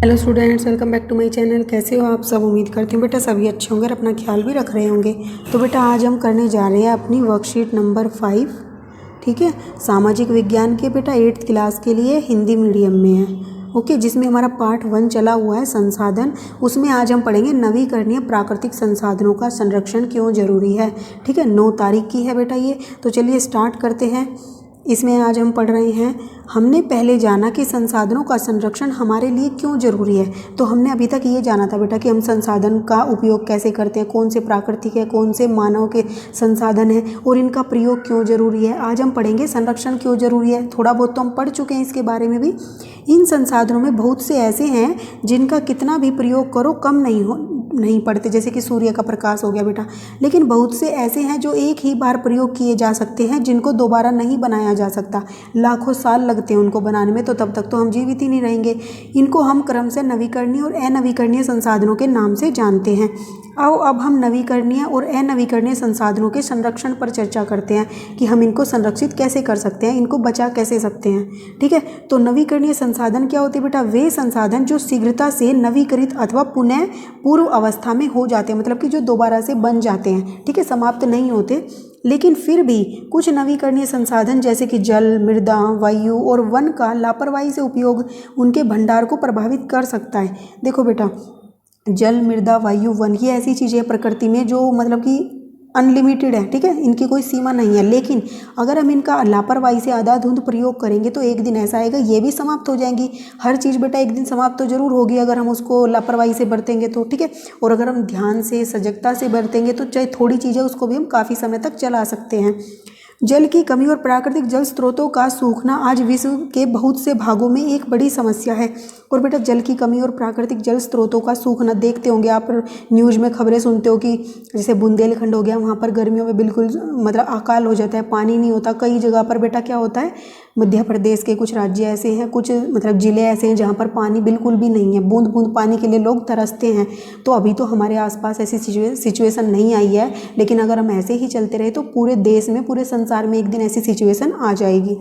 Hello students, welcome back to my channel. कैसे हो आप सब? उम्मीद करती हूँ बेटा सभी अच्छे होंगे और अपना ख्याल भी रख रहे होंगे। तो बेटा आज हम करने जा रहे हैं अपनी वर्कशीट नंबर 5, ठीक है। सामाजिक विज्ञान के बेटा 8th क्लास के लिए हिंदी मीडियम में है, ओके। जिसमें हमारा पार्ट 1 चला हुआ है संसाधन। उसमें आज हम पढ़ेंगे नवीकरणीय प्राकृतिक संसाधनों का संरक्षण क्यों जरूरी है, ठीक है। 9 तारीख की है बेटा ये। तो चलिए स्टार्ट करते हैं। इसमें आज हम पढ़ रहे हैं, हमने पहले जाना कि संसाधनों का संरक्षण हमारे लिए क्यों ज़रूरी है। तो हमने अभी तक ये जाना था बेटा कि हम संसाधन का उपयोग कैसे करते हैं, कौन से प्राकृतिक है, कौन से मानव के संसाधन हैं और इनका प्रयोग क्यों ज़रूरी है। आज हम पढ़ेंगे संरक्षण क्यों ज़रूरी है। थोड़ा बहुत तो हम पढ़ चुके हैं इसके बारे में भी। इन संसाधनों में बहुत से ऐसे हैं जिनका कितना भी प्रयोग करो कम नहीं पड़ते, जैसे कि सूर्य का प्रकाश हो गया बेटा। लेकिन बहुत से ऐसे हैं जो एक ही बार प्रयोग किए जा सकते हैं, जिनको दोबारा नहीं बनाया जा सकता। लाखों साल लगते हैं उनको बनाने में, तो तब तक तो हम जीवित ही नहीं रहेंगे। इनको हम क्रम से नवीकरणीय और अनवीकरणीय संसाधनों के नाम से जानते हैं। आओ अब हम नवीकरणीय और अनवीकरणीय संसाधनों के संरक्षण पर चर्चा करते हैं कि हम इनको संरक्षित कैसे कर सकते हैं, इनको बचा कैसे सकते हैं, ठीक है। तो नवीकरणीय संसाधन क्या होते हैं बेटा? वे संसाधन जो शीघ्रता से नवीकृत अथवा पुनः पूर्व अवस्था में हो जाते हैं, मतलब कि जो दोबारा से बन जाते हैं, ठीक है, समाप्त नहीं होते। लेकिन फिर भी कुछ नवीकरणीय संसाधन जैसे कि जल, मृदा, वायु और वन का लापरवाही से उपयोग उनके भंडार को प्रभावित कर सकता है। देखो बेटा, जल, मृदा, वायु, वन ये ऐसी चीज़ें प्रकृति में जो मतलब कि अनलिमिटेड है, ठीक है, इनकी कोई सीमा नहीं है। लेकिन अगर हम इनका लापरवाही से आधाधुंध प्रयोग करेंगे तो एक दिन ऐसा आएगा ये भी समाप्त हो जाएंगी। हर चीज़ बेटा एक दिन समाप्त तो जरूर होगी अगर हम उसको लापरवाही से बरतेंगे तो, ठीक है। और अगर हम ध्यान से, सजगता से बरतेंगे तो चाहे थोड़ी चीज़ है उसको भी हम काफ़ी समय तक चला सकते हैं। जल की कमी और प्राकृतिक जल स्रोतों का सूखना आज विश्व के बहुत से भागों में एक बड़ी समस्या है। और बेटा जल की कमी और प्राकृतिक जल स्रोतों का सूखना देखते होंगे आप, न्यूज़ में खबरें सुनते हो कि जैसे बुंदेलखंड हो गया, वहाँ पर गर्मियों में बिल्कुल मतलब अकाल हो जाता है, पानी नहीं होता। कई जगह पर बेटा क्या होता है, मध्य प्रदेश के कुछ राज्य ऐसे हैं, कुछ मतलब ज़िले ऐसे हैं जहाँ पर पानी बिल्कुल भी नहीं है। बूंद बूंद पानी के लिए लोग तरसते हैं। तो अभी तो हमारे आसपास ऐसी सिचुएशन नहीं आई है, लेकिन अगर हम ऐसे ही चलते रहे तो पूरे देश में, पूरे संसार में एक दिन ऐसी सिचुएशन आ जाएगी,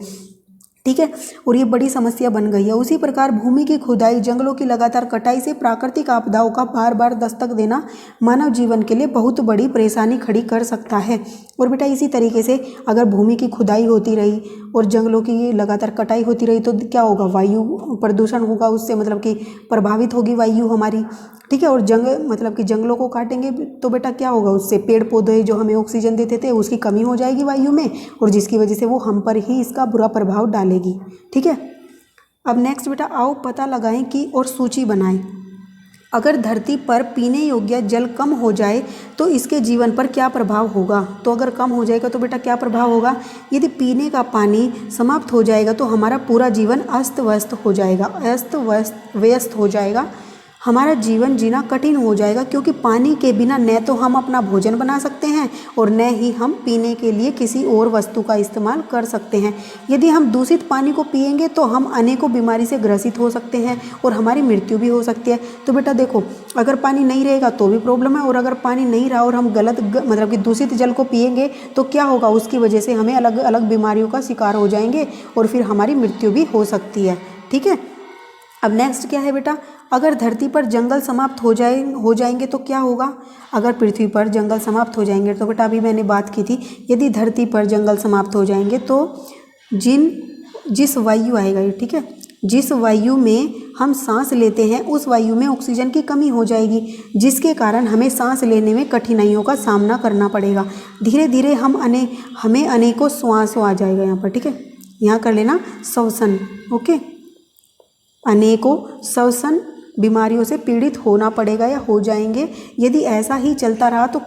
ठीक है। और ये बड़ी समस्या बन गई है। उसी प्रकार भूमि की खुदाई, जंगलों की लगातार कटाई से प्राकृतिक आपदाओं का बार बार दस्तक देना मानव जीवन के लिए बहुत बड़ी परेशानी खड़ी कर सकता है। और बेटा इसी तरीके से अगर भूमि की खुदाई होती रही और जंगलों की लगातार कटाई होती रही तो क्या होगा? वायु प्रदूषण होगा, उससे मतलब कि प्रभावित होगी वायु हमारी, ठीक है। और मतलब कि जंगलों को काटेंगे तो बेटा क्या होगा? उससे पेड़ पौधे जो हमें ऑक्सीजन देते थे उसकी कमी हो जाएगी वायु में, और जिसकी वजह से वो हम पर ही इसका बुरा प्रभाव डालेगी, ठीक है। अब नेक्स्ट बेटा आओ पता लगाएं कि और सूची बनाएं। अगर धरती पर पीने योग्य जल कम हो जाए तो इसके जीवन पर क्या प्रभाव होगा? तो अगर कम हो जाएगा तो बेटा क्या प्रभाव होगा? यदि पीने का पानी समाप्त हो जाएगा तो हमारा पूरा जीवन अस्त व्यस्त हो जाएगा, व्यस्त हो जाएगा। हमारा जीवन जीना कठिन हो जाएगा, क्योंकि पानी के बिना न तो हम अपना भोजन बना सकते हैं और न ही हम पीने के लिए किसी और वस्तु का इस्तेमाल कर सकते हैं। यदि हम दूषित पानी को पिएंगे तो हम अनेकों बीमारी से ग्रसित हो सकते हैं और हमारी मृत्यु भी हो सकती है। तो बेटा देखो, अगर पानी नहीं रहेगा तो भी प्रॉब्लम है, और अगर पानी नहीं रहा और हम मतलब कि दूषित जल को पिएंगे तो क्या होगा? उसकी वजह से हमें अलग अलग बीमारियों का शिकार हो जाएंगे और फिर हमारी मृत्यु भी हो सकती है, ठीक है। अब नेक्स्ट क्या है बेटा? अगर धरती पर जंगल समाप्त हो जाएंगे तो क्या होगा? अगर पृथ्वी पर जंगल समाप्त हो जाएंगे तो बेटा अभी मैंने बात की थी, यदि धरती पर जंगल समाप्त हो जाएंगे तो जिस वायु आएगा ये, ठीक है, जिस वायु में हम सांस लेते हैं उस वायु में ऑक्सीजन की कमी हो जाएगी, जिसके कारण हमें सांस लेने में कठिनाइयों का सामना करना पड़ेगा। धीरे धीरे हमें अनेकों श्वास आ जाएगा यहाँ पर, ठीक है, यहाँ कर लेना श्वसन, ओके। अनेकों श्वसन बीमारियों से पीड़ित होना पड़ेगा या हो जाएंगे। यदि ऐसा ही चलता रहा तो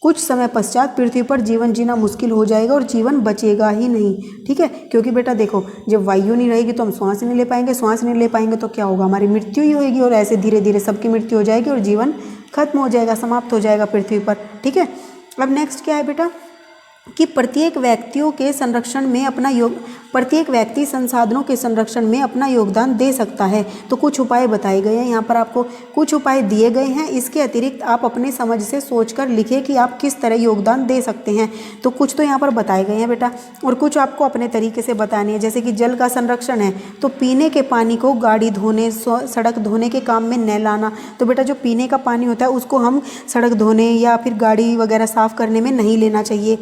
कुछ समय पश्चात पृथ्वी पर जीवन जीना मुश्किल हो जाएगा और जीवन बचेगा ही नहीं, ठीक है। क्योंकि बेटा देखो, जब वायु नहीं रहेगी तो हम सांस नहीं ले पाएंगे, सांस नहीं ले पाएंगे तो क्या होगा? हमारी मृत्यु ही होगी, और ऐसे धीरे धीरे सबकी मृत्यु हो जाएगी और जीवन खत्म हो जाएगा, समाप्त हो जाएगा पृथ्वी पर, ठीक है। अब नेक्स्ट क्या है बेटा? प्रत्येक व्यक्ति संसाधनों के संरक्षण में अपना योगदान दे सकता है। तो कुछ उपाय बताए गए हैं, यहाँ पर आपको कुछ उपाय दिए गए हैं। इसके अतिरिक्त आप अपने समझ से सोचकर लिखें कि आप किस तरह योगदान दे सकते हैं। तो कुछ तो यहाँ पर बताए गए हैं बेटा, और कुछ आपको अपने तरीके से बताने हैं। जैसे कि जल का संरक्षण है, तो पीने के पानी को गाड़ी धोने, सड़क धोने के काम में न लाना। तो बेटा जो पीने का पानी होता है उसको हम सड़क धोने या फिर गाड़ी वगैरह साफ़ करने में नहीं लेना चाहिए,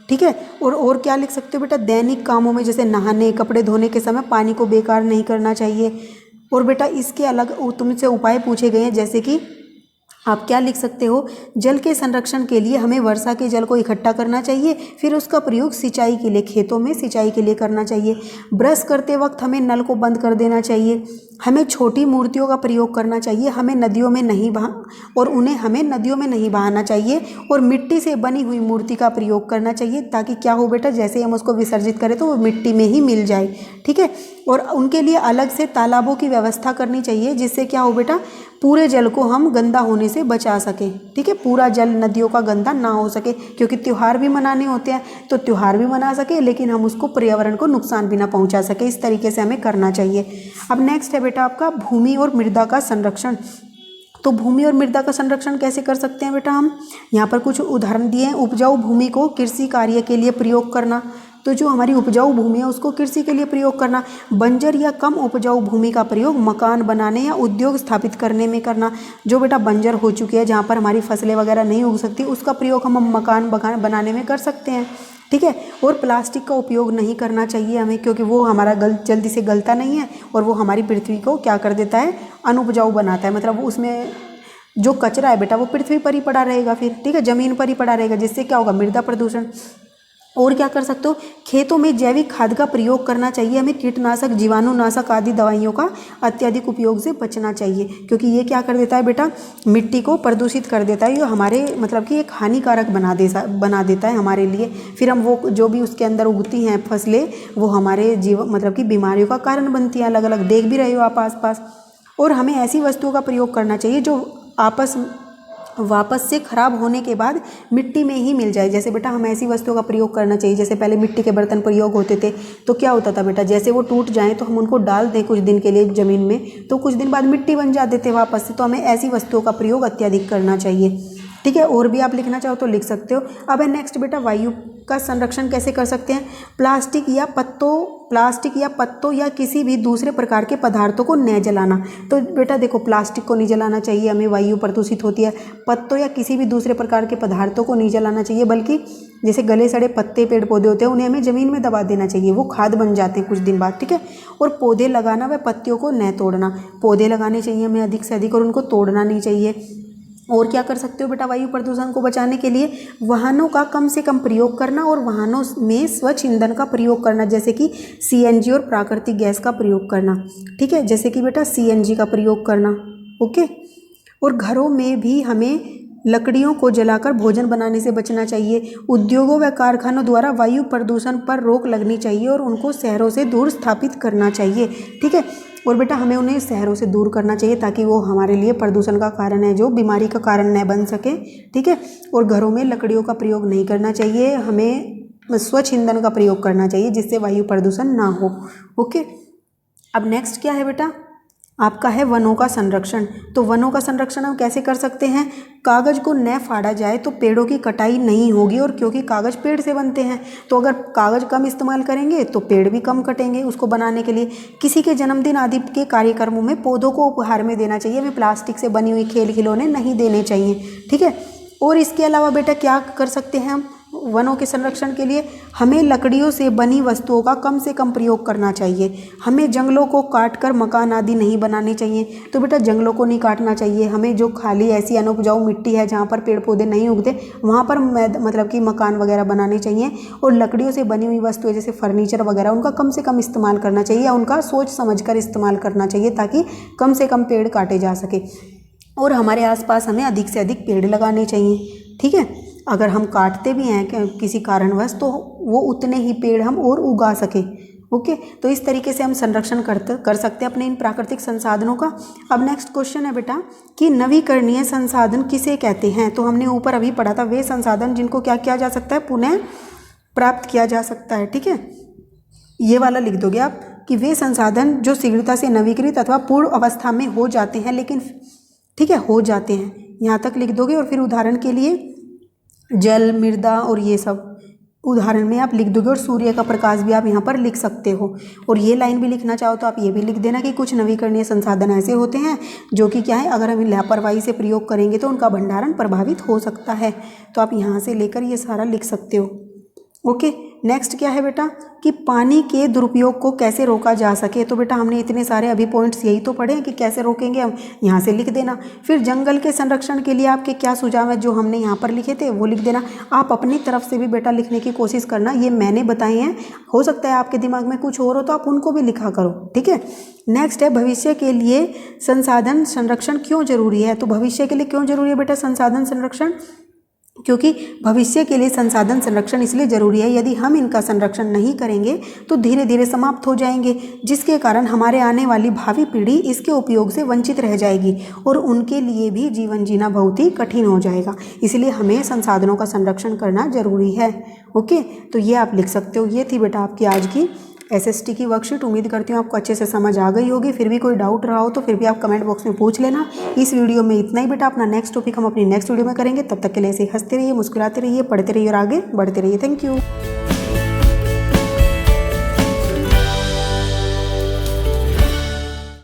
ठीक है। और क्या लिख सकते हो बेटा, दैनिक कामों में जैसे नहाने, कपड़े धोने के समय पानी को बेकार नहीं करना चाहिए। और बेटा इसके अलग तुमसे उपाय पूछे गए हैं, जैसे कि आप क्या लिख सकते हो, जल के संरक्षण के लिए हमें वर्षा के जल को इकट्ठा करना चाहिए, फिर उसका प्रयोग सिंचाई के लिए, खेतों में सिंचाई के लिए करना चाहिए। ब्रश करते वक्त हमें नल को बंद कर देना चाहिए। हमें छोटी मूर्तियों का प्रयोग करना चाहिए, हमें नदियों में नहीं बहाना चाहिए। और मिट्टी से बनी हुई मूर्ति का प्रयोग करना चाहिए, ताकि क्या हो बेटा, जैसे हम उसको विसर्जित करें तो वो मिट्टी में ही मिल जाए, ठीक है। और उनके लिए अलग से तालाबों की व्यवस्था करनी चाहिए, जिससे क्या हो बेटा, पूरे जल को हम गंदा होने से बचा सकें, ठीक है। पूरा जल नदियों का गंदा ना हो सके, क्योंकि त्यौहार भी मनाने होते हैं, तो त्यौहार भी मना सके, लेकिन हम उसको पर्यावरण को नुकसान भी ना पहुंचा सके। इस तरीके से हमें करना चाहिए। अब नेक्स्ट है बेटा आपका भूमि और मृदा का संरक्षण। तो भूमि और मृदा का संरक्षण कैसे कर सकते हैं बेटा हम, यहाँ पर कुछ उदाहरण दिए हैं। उपजाऊ भूमि को कृषि कार्य के लिए प्रयोग करना, तो जो हमारी उपजाऊ भूमि है उसको कृषि के लिए प्रयोग करना। बंजर या कम उपजाऊ भूमि का प्रयोग मकान बनाने या उद्योग स्थापित करने में करना। जो बेटा बंजर हो चुकी है, जहाँ पर हमारी फसलें वगैरह नहीं उग सकती, उसका प्रयोग हम मकान बनाने में कर सकते हैं, ठीक है। और प्लास्टिक का उपयोग नहीं करना चाहिए हमें, क्योंकि वो हमारा जल्दी से गलता नहीं है, और वो हमारी पृथ्वी को क्या कर देता है, अनुपजाऊ बनाता है। मतलब उसमें जो कचरा है बेटा वो पृथ्वी पर ही पड़ा रहेगा फिर, ठीक है, ज़मीन पर ही पड़ा रहेगा, जिससे क्या होगा, मृदा प्रदूषण। और क्या कर सकते हो, खेतों में जैविक खाद का प्रयोग करना चाहिए। हमें कीटनाशक, जीवाणुनाशक आदि दवाइयों का अत्यधिक उपयोग से बचना चाहिए, क्योंकि ये क्या कर देता है बेटा, मिट्टी को प्रदूषित कर देता है। ये हमारे मतलब कि एक हानिकारक बना देता है हमारे लिए। फिर हम वो जो भी उसके अंदर उगती हैं फसलें, वो हमारे मतलब कि बीमारियों का कारण बनती हैं। अलग अलग देख भी रहे हो आप आसपास। और हमें ऐसी वस्तुओं का प्रयोग करना चाहिए जो वापस से खराब होने के बाद मिट्टी में ही मिल जाए। जैसे बेटा हमें ऐसी वस्तुओं का प्रयोग करना चाहिए, जैसे पहले मिट्टी के बर्तन प्रयोग होते थे, तो क्या होता था बेटा, जैसे वो टूट जाएं तो हम उनको डाल दें कुछ दिन के लिए ज़मीन में, तो कुछ दिन बाद मिट्टी बन जाते थे वापस से। तो हमें ऐसी वस्तुओं का प्रयोग अत्यधिक करना चाहिए, ठीक है। और भी आप लिखना चाहो तो लिख सकते हो। अब है नेक्स्ट बेटा, वायु का संरक्षण कैसे कर सकते हैं। प्लास्टिक या पत्तों या किसी भी दूसरे प्रकार के पदार्थों को न जलाना। तो बेटा देखो, प्लास्टिक को नहीं जलाना चाहिए, हमें वायु प्रदूषित होती है। पत्तों या किसी भी दूसरे प्रकार के पदार्थों को नहीं जलाना चाहिए, बल्कि जैसे गले सड़े पत्ते, पेड़ पौधे होते हैं, उन्हें हमें ज़मीन में दबा देना चाहिए, वो खाद बन जाते हैं कुछ दिन बाद, ठीक है। और पौधे लगाना व पत्तियों को न तोड़ना। पौधे लगाने चाहिए हमें अधिक से अधिक, और उनको तोड़ना नहीं चाहिए। और क्या कर सकते हो बेटा, वायु प्रदूषण को बचाने के लिए वाहनों का कम से कम प्रयोग करना, और वाहनों में स्वच्छ ईंधन का प्रयोग करना, जैसे कि सीएनजी और प्राकृतिक गैस का प्रयोग करना, ठीक है। जैसे कि बेटा सीएनजी का प्रयोग करना, ओके। और घरों में भी हमें लकड़ियों को जलाकर भोजन बनाने से बचना चाहिए। उद्योगों व कारखानों द्वारा वायु प्रदूषण पर रोक लगनी चाहिए, और उनको शहरों से दूर स्थापित करना चाहिए, ठीक है। और बेटा हमें उन्हें शहरों से दूर करना चाहिए, ताकि वो हमारे लिए प्रदूषण का कारण है, जो बीमारी का कारण न बन सके, ठीक है। और घरों में लकड़ियों का प्रयोग नहीं करना चाहिए, हमें स्वच्छ ईंधन का प्रयोग करना चाहिए, जिससे वायु प्रदूषण ना हो, ओके। अब नेक्स्ट क्या है बेटा, आपका है वनों का संरक्षण। तो वनों का संरक्षण हम कैसे कर सकते हैं। कागज़ को न फाड़ा जाए तो पेड़ों की कटाई नहीं होगी, और क्योंकि कागज़ पेड़ से बनते हैं, तो अगर कागज़ कम इस्तेमाल करेंगे तो पेड़ भी कम कटेंगे उसको बनाने के लिए। किसी के जन्मदिन आदि के कार्यक्रमों में पौधों को उपहार में देना चाहिए, हमें प्लास्टिक से बनी हुई खेल खिलौने नहीं देने चाहिए, ठीक है। और इसके अलावा बेटा क्या कर सकते हैं हम वनों के संरक्षण के लिए, हमें लकड़ियों से बनी वस्तुओं का कम से कम प्रयोग करना चाहिए। हमें जंगलों को काटकर मकान आदि नहीं बनाने चाहिए। तो बेटा जंगलों को नहीं काटना चाहिए, हमें जो खाली ऐसी अनुपजाऊ मिट्टी है जहाँ पर पेड़ पौधे नहीं उगते, वहाँ पर मतलब कि मकान वगैरह बनाने चाहिए। और लकड़ियों से बनी हुई वस्तुएं जैसे फर्नीचर वगैरह, उनका कम से कम इस्तेमाल करना चाहिए, या उनका सोच समझ कर इस्तेमाल करना चाहिए, ताकि कम से कम पेड़ काटे जा सके। और हमारे आसपास हमें अधिक से अधिक पेड़ लगाने चाहिए, ठीक है। अगर हम काटते भी हैं किसी कारणवश, तो वो उतने ही पेड़ हम और उगा सके, ओके। तो इस तरीके से हम संरक्षण कर सकते हैं अपने इन प्राकृतिक संसाधनों का। अब नेक्स्ट क्वेश्चन है बेटा कि नवीकरणीय संसाधन किसे कहते हैं। तो हमने ऊपर अभी पढ़ा था, वे संसाधन जिनको क्या किया जा सकता है, पुनः प्राप्त किया जा सकता है। ठीक है, ये वाला लिख दोगे आप कि वे संसाधन जो शीघ्रता से नवीकृत अथवा पूर्ण अवस्था में हो जाते हैं, लेकिन ठीक है हो जाते हैं, यहाँ तक लिख दोगे। और फिर उदाहरण के लिए जल, मृदा और ये सब उदाहरण में आप लिख दोगे। और सूर्य का प्रकाश भी आप यहाँ पर लिख सकते हो। और ये लाइन भी लिखना चाहो तो आप ये भी लिख देना कि कुछ नवीकरणीय संसाधन ऐसे होते हैं जो कि क्या है, अगर हम लापरवाही से प्रयोग करेंगे तो उनका भंडारण प्रभावित हो सकता है। तो आप यहाँ से लेकर ये सारा लिख सकते हो। ओके, नेक्स्ट क्या है बेटा कि पानी के दुरुपयोग को कैसे रोका जा सके। तो बेटा हमने इतने सारे अभी पॉइंट्स यही तो पढ़े हैं कि कैसे रोकेंगे हम, यहाँ से लिख देना। फिर जंगल के संरक्षण के लिए आपके क्या सुझाव है, जो हमने यहाँ पर लिखे थे वो लिख देना। आप अपनी तरफ से भी बेटा लिखने की कोशिश करना, ये मैंने बताए हैं, हो सकता है आपके दिमाग में कुछ और हो तो आप उनको भी लिखा करो। ठीक है, नेक्स्ट है भविष्य के लिए संसाधन संरक्षण क्यों जरूरी है। तो भविष्य के लिए क्यों जरूरी है बेटा संसाधन संरक्षण, क्योंकि भविष्य के लिए संसाधन संरक्षण इसलिए जरूरी है, यदि हम इनका संरक्षण नहीं करेंगे तो धीरे धीरे समाप्त हो जाएंगे, जिसके कारण हमारे आने वाली भावी पीढ़ी इसके उपयोग से वंचित रह जाएगी और उनके लिए भी जीवन जीना बहुत ही कठिन हो जाएगा। इसलिए हमें संसाधनों का संरक्षण करना जरूरी है। ओके, तो ये आप लिख सकते हो। ये थी बेटा आपकी आज की एसएसटी की वर्कशीट। उम्मीद करती हूँ आपको अच्छे से समझ आ गई होगी। फिर भी कोई डाउट रहा हो तो फिर भी आप कमेंट बॉक्स में पूछ लेना। इस वीडियो में इतना ही बेटा, अपना नेक्स्ट टॉपिक हम अपनी नेक्स्ट वीडियो में करेंगे। तब तक के लिए ऐसे हंसते रहिए, मुस्कुराते रहिए, पढ़ते रहिए और आगे बढ़ते रहिए। Thank you.